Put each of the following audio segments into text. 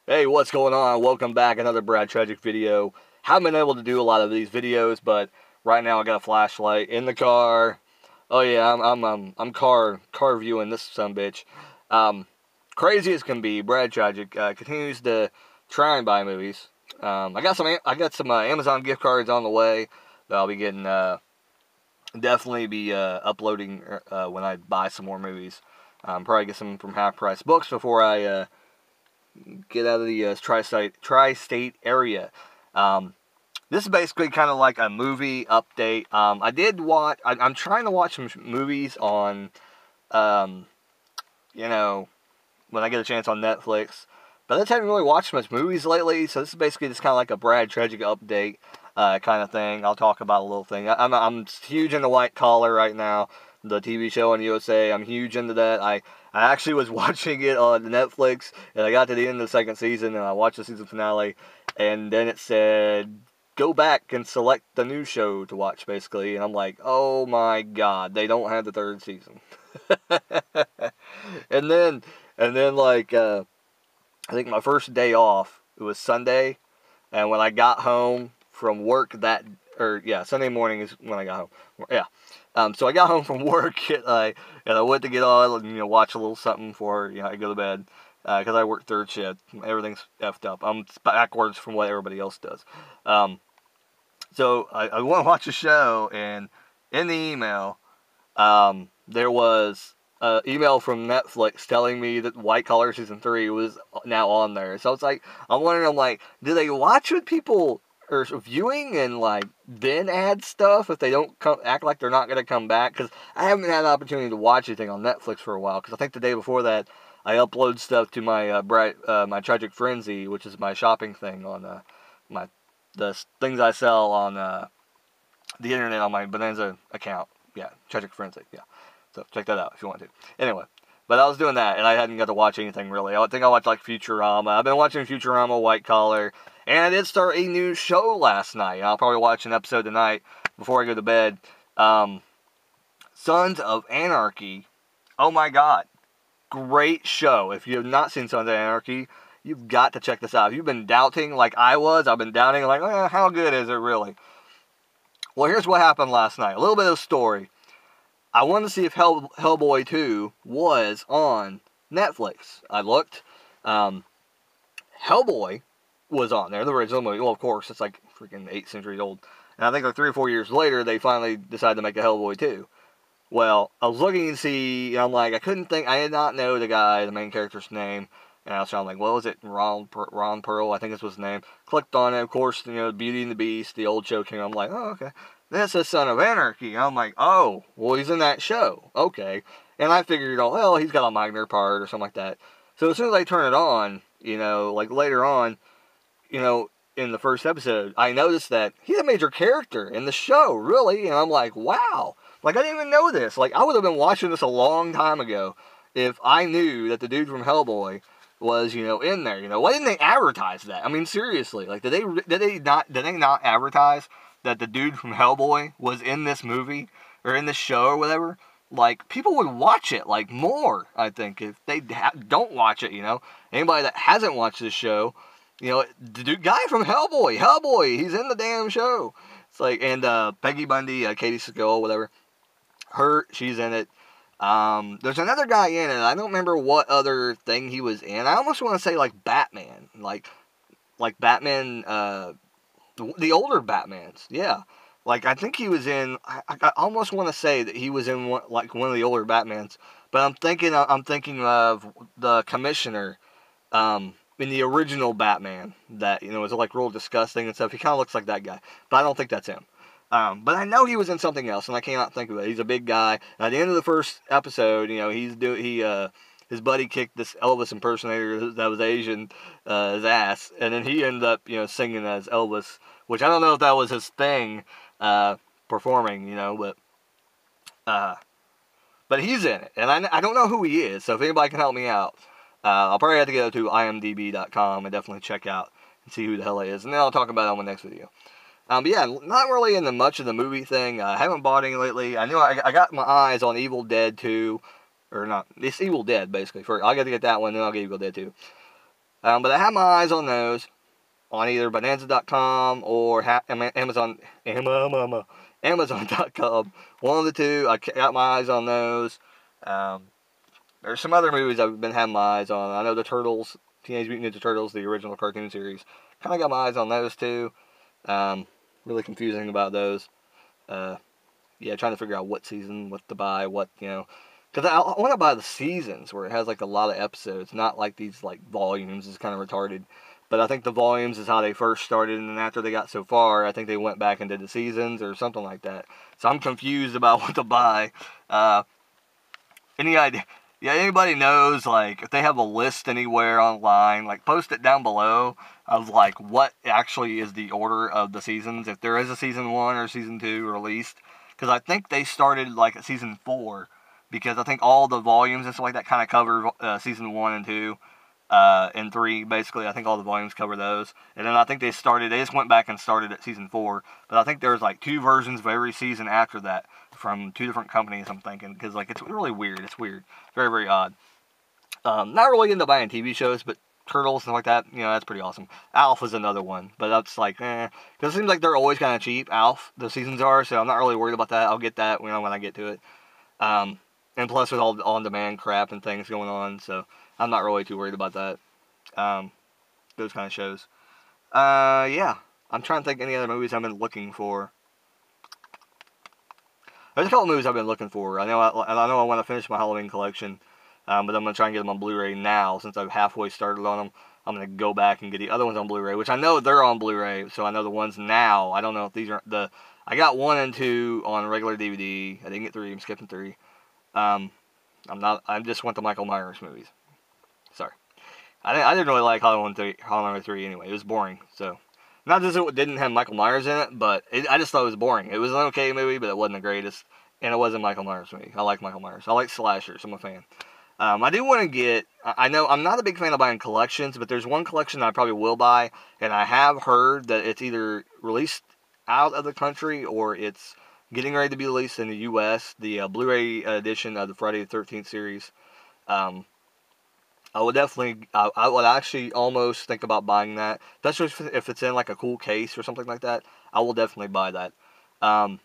Hey, what's going on? Welcome back. Another Tragick video. Haven't been able to do a lot of these videos, but right now I got a flashlight in the car. Oh yeah, I'm car viewing this sumbitch. Crazy as can be. Tragick continues to try and buy movies. I got some Amazon gift cards on the way that I'll be getting. Definitely be uploading when I buy some more movies. Probably get some from Half Price Books before I get out of the tri-state area. This is basically kind of like a movie update. I did watch. I'm trying to watch some movies on, you know, when I get a chance on Netflix. But I just haven't really watched much movies lately, so this is basically just kind of like a Tragick update kind of thing. I'll talk about a little thing. I'm huge into White Collar right now, the TV show on USA. I'm huge into that. I actually was watching it on Netflix, and I got to the end of the second season, and I watched the season finale, and then it said, go back and select the new show to watch, basically. And I'm like, oh my god, they don't have the third season. and then like, I think my first day off, it was Sunday, and when I got home from work Sunday morning is when I got home. Yeah. So I got home from work, and I went to get on and, watch a little something before, I go to bed, because I work third shift. Everything's effed up. I'm backwards from what everybody else does. So I want to watch a show, and in the email, there was an email from Netflix telling me that White Collar Season 3 was now on there. So it's like, I'm wondering, do they watch what people are viewing and, then add stuff if they don't act like they're not going to come back? Because I haven't had an opportunity to watch anything on Netflix for a while, because I think the day before that, I upload stuff to my my Tragick Frenzy, which is my shopping thing on the things I sell on the internet on my Bonanza account. Yeah, Tragick Frenzy, yeah. So check that out if you want to. Anyway, but I was doing that, and I hadn't got to watch anything really. I think I watched Futurama. I've been watching Futurama, White Collar, and I did start a new show last night. I'll probably watch an episode tonight before I go to bed. Sons of Anarchy. Oh my god. Great show. If you have not seen Sons of Anarchy, you've got to check this out. If you've been doubting like I was, I've been doubting how good is it really? Well, here's what happened last night. A little bit of story. I wanted to see if Hellboy 2 was on Netflix. I looked. Hellboy was on there, the original movie. Well, of course, it's like freaking 8 centuries old. And I think 3 or 4 years later, they finally decided to make a Hellboy 2. Well, I was looking to see, and I'm like, I did not know the main character's name. And I was trying, what was it? Ron Pearl, I think this was his name. Clicked on it, of course, Beauty and the Beast, the old show came. I'm like, oh, okay. This is Son of Anarchy. I'm like, oh, well, he's in that show. Okay. And I figured, well, he's got a minor part or something like that. So as soon as I turn it on, later on, in the first episode, I noticed that he's a major character in the show, really. And I'm like, wow. I didn't even know this. I would have been watching this a long time ago if I knew that the dude from Hellboy was, in there. Why didn't they advertise that? I mean, seriously. Did they not advertise that the dude from Hellboy was in this movie or in this show or whatever? People would watch it, more, I think, if they don't watch it, Anybody that hasn't watched this show, the dude guy from Hellboy, he's in the damn show. It's and Peggy Bundy, Katie Sagal, whatever. She's in it. There's another guy in it. I don't remember what other thing he was in. I almost want to say Batman, like Batman, the older Batmans. Yeah, I think he was in. I almost want to say that he was in one of the older Batmans. But I'm thinking of the Commissioner, in the original Batman that is real disgusting and stuff. He kind of looks like that guy, but I don't think that's him. But I know he was in something else, and I cannot think of it. He's a big guy. At the end of the first episode, his buddy kicked this Elvis impersonator that was Asian, his ass, and then he ended up, singing as Elvis, which I don't know if that was his thing, performing, but he's in it, and I don't know who he is. So if anybody can help me out, I'll probably have to go to imdb.com and definitely check out and see who the hell he is, and then I'll talk about it on my next video. But yeah, not really into much of the movie thing. I haven't bought any lately. I knew I got my eyes on Evil Dead 2. Or not. It's Evil Dead, basically. First, I got to get that one, then I'll get Evil Dead 2. But I have my eyes on those on either Bonanza.com or Amazon.com. One of the two. I got my eyes on those. There's some other movies I've been having my eyes on. I know the Turtles, Teenage Mutant Ninja Turtles, the original cartoon series. Kind of got my eyes on those too. Really confusing about those. Yeah, trying to figure out what season, what to buy, what, because I want to buy the seasons where it has like a lot of episodes, not like these like volumes. It's kind of retarded. But I think the volumes is how they first started, and then after they got so far, I think they went back and did the seasons or something like that. So I'm confused about what to buy. Any idea? Yeah, anybody knows, like, if they have a list anywhere online, like, post it down below of, like, what actually is the order of the seasons, if there is a season 1 or season 2 released, because I think they started, like, at season 4, because I think all the volumes and stuff like that kind of cover season 1 and 2, and 3, basically. I think all the volumes cover those, and then I think they just went back and started at season 4, but I think there's, like, 2 versions of every season after that, from 2 different companies, I'm thinking, because, like, it's really weird. It's weird. Very, very odd. Not really into buying TV shows, but Turtles and stuff like that, that's pretty awesome. Alf is another one, but that's like, because it seems like they're always kind of cheap, Alf, the seasons are, so I'm not really worried about that. I'll get that, when I get to it. And plus with all the on-demand crap and things going on, so I'm not really too worried about that. Those kind of shows. Yeah. I'm trying to think any other movies I've been looking for. There's a couple movies I've been looking for. I know I want to finish my Halloween collection, but I'm going to try and get them on Blu-ray now, since I've halfway started on them. I'm going to go back and get the other ones on Blu-ray, which I know they're on Blu-ray, so I know the ones now. I don't know if these are I got 1 and 2 on regular DVD. I didn't get 3. I'm skipping 3. I just want the Michael Myers movies. Sorry. I didn't really like Halloween 3 anyway. It was boring, so. Not just it didn't have Michael Myers in it, but I just thought it was boring. It was an okay movie, but it wasn't the greatest. And it wasn't Michael Myers movie. I like Michael Myers. I like slashers. I'm a fan. I do want to get... I know I'm not a big fan of buying collections, but there's one collection I probably will buy. And I have heard that it's either released out of the country or it's getting ready to be released in the U.S. The Blu-ray edition of the Friday the 13th series. I would definitely, I would actually almost think about buying that. Especially if it's in like a cool case or something like that. I will definitely buy that. One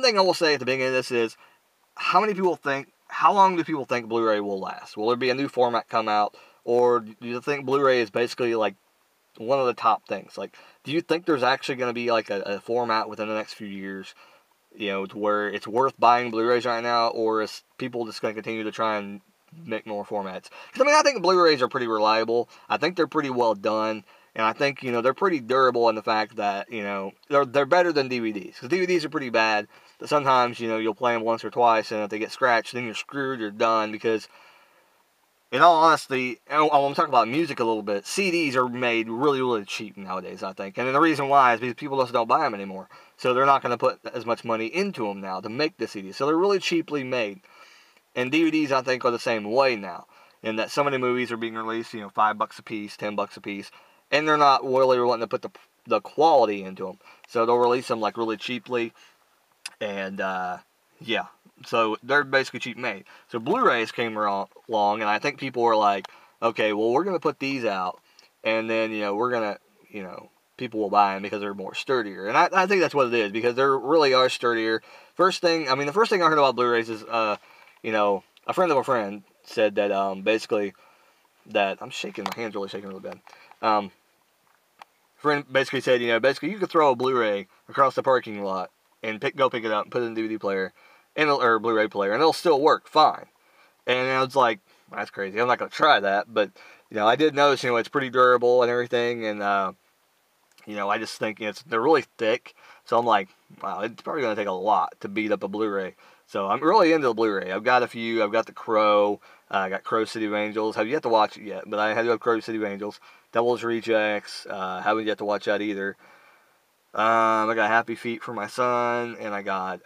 thing I will say at the beginning of this is, how long do people think Blu-ray will last? Will there be a new format come out? Or do you think Blu-ray is basically like one of the top things? Like, do you think there's actually going to be like a format within the next few years, to where it's worth buying Blu-rays right now? Or is people just going to continue to try and make more formats? Because, I think Blu-rays are pretty reliable. I think they're pretty well done. And I think, they're pretty durable in the fact that, they're better than DVDs. Because DVDs are pretty bad. But sometimes, you'll play them once or twice, and if they get scratched, then you're screwed, you're done. Because, in all honesty, I'm talking about music a little bit, CDs are made really, really cheap nowadays, I think. And the reason why is because people just don't buy them anymore. So they're not going to put as much money into them now to make the CDs. So they're really cheaply made. And DVDs, I think, are the same way now. In that so many movies are being released, $5 a piece, $10 a piece. And they're not really wanting to put the quality into them. So they'll release them, like, really cheaply. And, yeah. So they're basically cheap made. So Blu-rays came along, and I think people were like, okay, well, we're going to put these out. And then, we're going to, people will buy them because they're more sturdier. And I think that's what it is, because they really are sturdier. The first thing I heard about Blu-rays is, a friend of a friend said that, basically, that, I'm shaking, my hand's really shaking really bad. Friend basically said, you could throw a Blu-ray across the parking lot and go pick it up and put it in the DVD player, or Blu-ray player, and it'll still work fine. And I was like, that's crazy. I'm not going to try that, but, I did notice, it's pretty durable and everything, and, I just think, they're really thick, so I'm like, wow, it's probably going to take a lot to beat up a Blu-ray. So I'm really into the Blu-ray. I've got a few. I've got The Crow. I got Crow City of Angels. Have yet to watch it yet, but I have Crow City of Angels. Devil's Rejects. Haven't yet to watch that either. I got Happy Feet for my son, and I got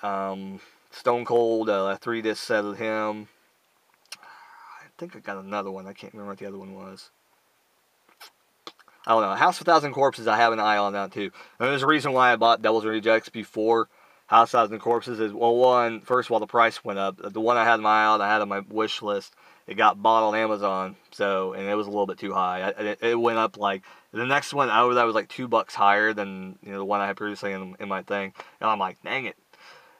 Stone Cold, a 3-disc set of him. I think I got another one. I can't remember what the other one was. I don't know. House of 1,000 Corpses, I have an eye on that too. And there's a reason why I bought Devil's Rejects before House of 1,000 Corpses is, well, first of all, the price went up. The one I had in my eye on, I had on my wish list, it got bought on Amazon, so, and it was a little bit too high. It went up like, the next one over that was like $2 higher than, you know, the one I had previously in my thing. And I'm like, dang it.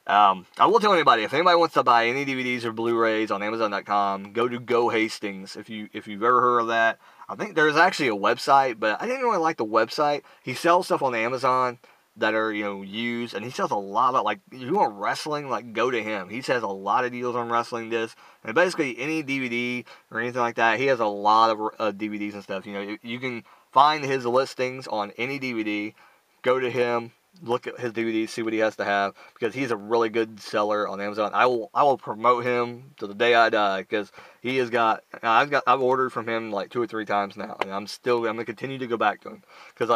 I will tell anybody, if anybody wants to buy any DVDs or Blu-rays on Amazon.com, go to Go Hastings. If you've ever heard of that, I think there's actually a website, but I didn't really like the website. He sells stuff on Amazon that are, you know, used, and he sells a lot of, like, if you want wrestling, like, go to him. He has a lot of deals on wrestling discs, and basically any DVD or anything like that, he has a lot of DVDs and stuff. You know, you can find his listings on any DVD, go to him, look at his DVDs, see what he has to have, because he's a really good seller on Amazon. I will promote him to the day I die, because he has got, I've ordered from him like 2 or 3 times now, and I'm gonna continue to go back to him, because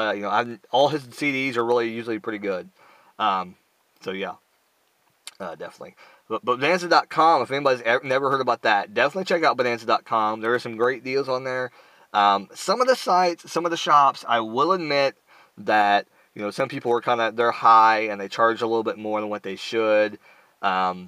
all his CDs are really usually pretty good. So yeah, definitely. But Bonanza.com, if anybody's never heard about that, definitely check out Bonanza.com. There are some great deals on there. Some of the sites, some of the shops, I will admit that, you know, some people are they're high and they charge a little bit more than what they should. I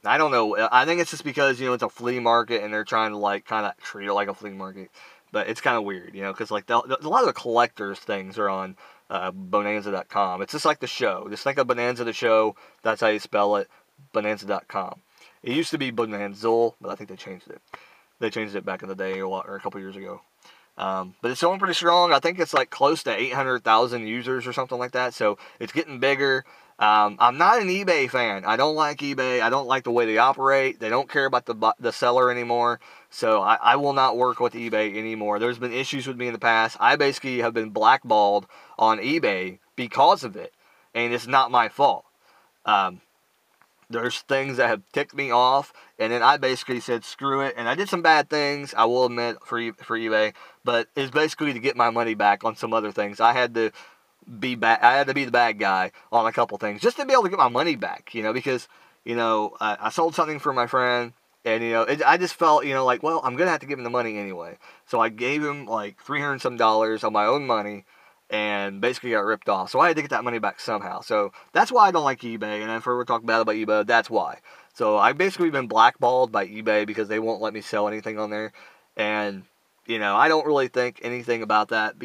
don't know. I think it's just because, you know, it's a flea market and they're trying to, like, kind of treat it like a flea market. But it's kind of weird, you know, because, like, a lot of the collectors' things are on Bonanza.com. It's just like the show. Just think of Bonanza the show. That's how you spell it. Bonanza.com. It used to be Bonanzul, but I think they changed it. They changed it back in the day or a couple years ago. But it's going pretty strong. I think it's like close to 800,000 users or something like that. So it's getting bigger. I'm not an eBay fan. I don't like eBay. I don't like the way they operate. They don't care about the seller anymore. So I will not work with eBay anymore. There's been issues with me in the past. I basically have been blackballed on eBay because of it. And it's not my fault. There's things that have ticked me off, and then I basically said, screw it, and I did some bad things, I will admit, for eBay, but it's basically to get my money back on some other things. I had to be the bad guy on a couple things, just to be able to get my money back, you know, because, you know, I sold something for my friend, and, you know, I just felt, you know, like, well, I'm going to have to give him the money anyway. So I gave him, like, $300 and some on my own money, and basically got ripped off. So I had to get that money back somehow. So that's why I don't like eBay. And if we're talking bad about eBay, that's why. So I've basically been blackballed by eBay because they won't let me sell anything on there. And, you know, I don't really think anything about that.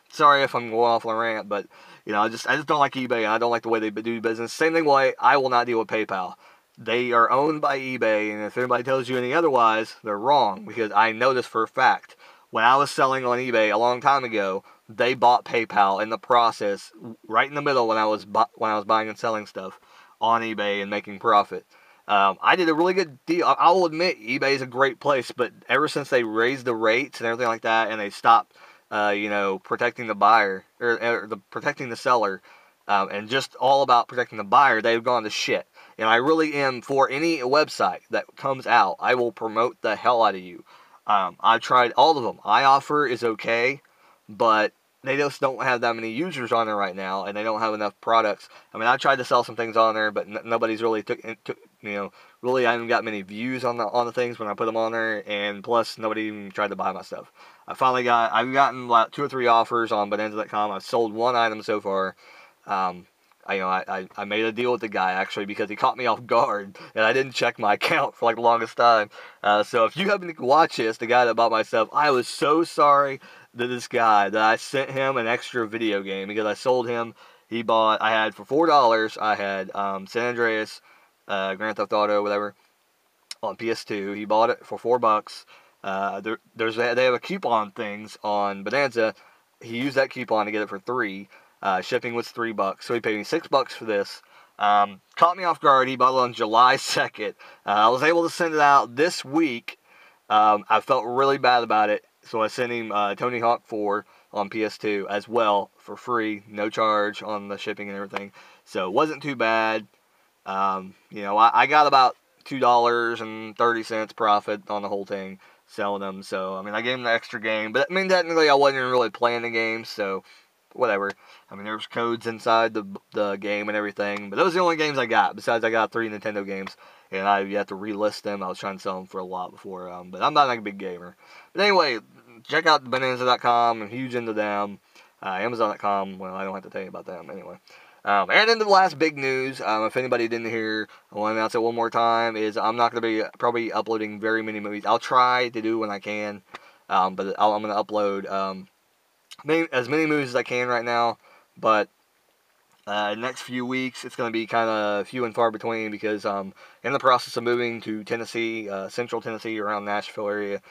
Sorry if I'm going off on a rant, but, you know, I just don't like eBay, and I don't like the way they do business. Same thing way, I will not deal with PayPal. They are owned by eBay, and if anybody tells you any otherwise, they're wrong, because I know this for a fact. When I was selling on eBay a long time ago, they bought PayPal in the process, right in the middle when I was buying and selling stuff on eBay and making profit. I did a really good deal. I will admit, eBay is a great place, but ever since they raised the rates and everything like that, and they stopped, you know, protecting the buyer or protecting the seller, and just all about protecting the buyer, they've gone to shit. And I really am for any website that comes out. I will promote the hell out of you. I've tried all of them. iOffer is okay, but they just don't have that many users on there right now, and they don't have enough products. I mean, I tried to sell some things on there, but nobody's really really I haven't got many views on the things when I put them on there, and plus nobody even tried to buy my stuff. I've gotten about 2 or 3 offers on Bonanza.com. I've sold 1 item so far. I made a deal with the guy, actually, because he caught me off guard, and I didn't check my account for, like, the longest time. So if you happen to watch this, the guy that bought my stuff, I was so sorry to this guy that I sent him an extra video game, because I sold him, I had for $4, I had San Andreas, Grand Theft Auto, whatever, on PS2. He bought it for $4. They have a coupon things on Bonanza. He used that coupon to get it for $3. Shipping was $3, so he paid me $6 for this. Caught me off guard. He bought it on July 2nd. I was able to send it out this week. I felt really bad about it, so I sent him Tony Hawk 4 on PS2 as well for free, no charge on the shipping and everything. So it wasn't too bad. I got about $2.30 profit on the whole thing selling them. So I mean, I gave him the extra game, but I mean, technically I wasn't even really playing the game, so whatever. I mean, there's codes inside the game and everything, but those are the only games I got. Besides, I got 3 Nintendo games, and I had to relist them. I was trying to sell them for a lot before, but I'm not like a big gamer. But anyway, check out Bonanza.com. I'm huge into them. Amazon.com, well, I don't have to tell you about them anyway. And then the last big news, if anybody didn't hear, I want to announce it one more time, is I'm not going to be probably uploading very many movies. I'll try to do when I can, but I'm going to upload as many movies as I can right now, but next few weeks it's going to be kind of few and far between because I'm in the process of moving to Tennessee, central Tennessee, around Nashville area.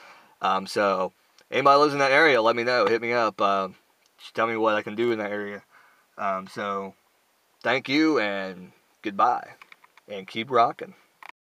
So anybody lives in that area, let me know. Hit me up. Just tell me what I can do in that area. So thank you and goodbye. And keep rocking.